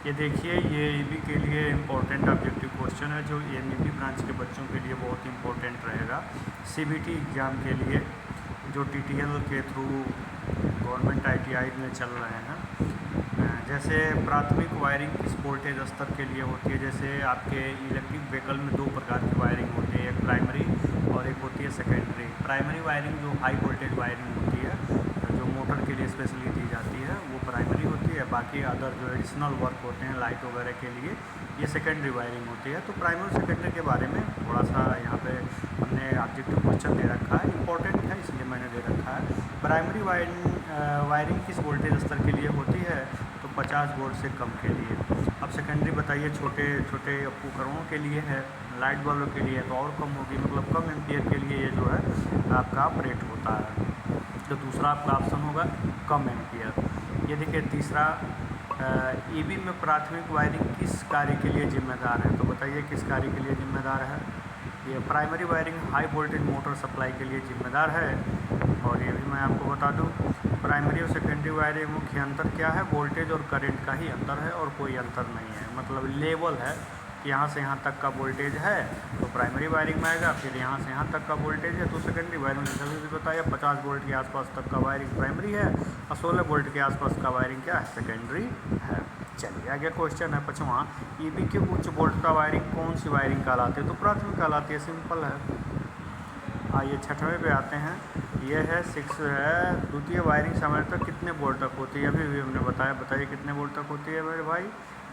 ये देखिए, ये ईबी के लिए इम्पोर्टेंट ऑब्जेक्टिव क्वेश्चन है जो एमईबी ब्रांच के बच्चों के लिए बहुत इम्पोर्टेंट रहेगा सीबीटी एग्ज़ाम के लिए, जो टीटीएल के थ्रू गवर्नमेंट आईटीआई में चल रहे हैं। जैसे प्राथमिक वायरिंग किस वोल्टेज स्तर के लिए होती है। जैसे आपके इलेक्ट्रिक व्हीकल में दो प्रकार की वायरिंग होती है, एक प्राइमरी और एक होती है सेकेंडरी। प्राइमरी वायरिंग जो हाई वोल्टेज वायरिंग होती है, जो मोटर के लिए स्पेशली दी जाती है, वो प्राइमरी होती है। बाकी अदर जो एडिशनल वर्क होते हैं लाइट वगैरह के लिए, ये सेकेंडरी वायरिंग होती है। तो प्राइमरी और सेकेंडरी के बारे में थोड़ा सा यहाँ पे हमने ऑब्जेक्टिव क्वेश्चन दे रखा है, इंपॉर्टेंट है इसलिए मैंने दे रखा है। प्राइमरी वायरिंग किस वोल्टेज स्तर के लिए होती है, तो 50 वोल्ट से कम के लिए। अब सेकेंडरी बताइए, छोटे छोटे उपकरणों के लिए है, लाइट बल्ब के लिए तो और कम होगी, मतलब कम एम्पियर के लिए ये जो है आपका ऑपरेट होता है। तो दूसरा आपका ऑप्शन होगा कम एम्पियर। ये देखिए तीसरा, ईबी में प्राथमिक वायरिंग किस कार्य के लिए जिम्मेदार है, तो बताइए किस कार्य के लिए जिम्मेदार है। ये primary wiring high voltage motor supply के लिए जिम्मेदार है। और ये भी मैं आपको बता दूं, प्राइमरी और सेकेंडरी वायरिंग मुख्य अंतर क्या है, वोल्टेज और करंट का ही अंतर है और कोई अंतर नहीं है। मतलब लेवल है कि यहाँ से यहाँ तक का वोल्टेज है तो प्राइमरी वायरिंग में आएगा, फिर यहाँ से यहाँ तक का वोल्टेज है तो सेकेंडरी वायरिंग। जैसे भी बताया 50 वोल्ट के आसपास तक का वायरिंग प्राइमरी है और 16 वोल्ट के आसपास का वायरिंग क्या है, सेकेंडरी है। चलिए आगे क्वेश्चन है 5वां, ईबी की उच्च वोल्टता वायरिंग कौन सी वायरिंग कहलाती है, तो प्राथमिक कहलाती है, सिंपल है। आइए 6वें पे आते हैं, यह है 6 है, द्वितीय वायरिंग सामान्यतः कितने वोल्ट तक होती है, अभी भी हमने बताया, बताइए कितने वोल्ट तक होती है मेरे भाई,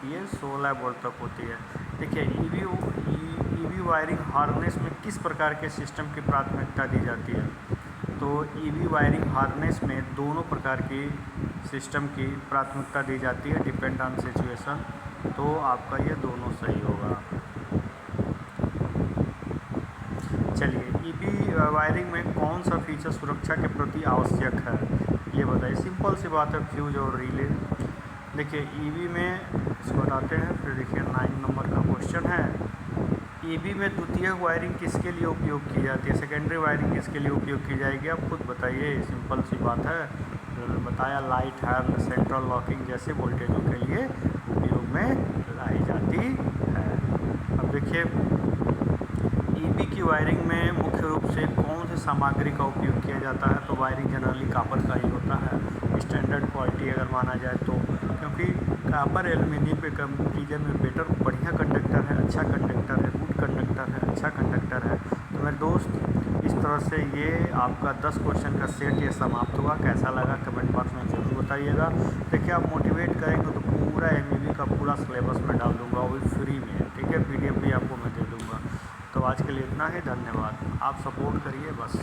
ये 16 वोल्ट तक होती है। देखिए ईबी वायरिंग हार्नेस में किस प्रकार के सिस्टम की प्राथमिकता दी जाती है, तो ईबी वायरिंग हार्नेस में दोनों प्रकार की सिस्टम की प्राथमिकता दी जाती है, डिपेंड ऑन सिचुएशन। तो आपका ये दोनों सही होगा। चलिए, ईबी वायरिंग में कौन सा फीचर सुरक्षा के प्रति आवश्यक है, ये बताइए। सिंपल सी बात है, फ्यूज और रिले। देखिए ईबी में इसको बताते हैं, फिर देखिए 9 नंबर का क्वेश्चन है, ईबी में द्वितीय वायरिंग किसके लिए उपयोग की जाती है, सेकेंडरी वायरिंग किसके लिए उपयोग की जाएगी, आप खुद बताइए, सिंपल सी बात है। मैंने बताया लाइट है, सेंट्रल लॉकिंग जैसे वोल्टेजों के लिए उपयोग में लाई जाती है। अब देखिए ईबी की वायरिंग में मुख्य रूप से कौन सी सामग्री का उपयोग किया जाता है, तो वायरिंग जनरली कापर का ही होता है, स्टैंडर्ड क्वालिटी अगर माना जाए तो, क्योंकि कापर एल्युमिनियम पे कंपेरिजन में बेटर बढ़िया कंडक्टर है, अच्छा कंडक्टर है, गुड कंडक्टर है, अच्छा कंडक्टर है। तो मेरे दोस्त इस तरह से ये आपका 10 क्वेश्चन का सेट ये समाप्त हुआ। कैसा लगा कमेंट बॉक्स में ज़रूर बताइएगा। देखिए आप मोटिवेट करेंगे तो पूरा एमईबी का पूरा सिलेबस में डाल दूँगा, वो भी फ्री में, ठीक है, PDF भी आपको मैं दे दूँगा। तो आज के लिए इतना ही, धन्यवाद। आप सपोर्ट करिए बस।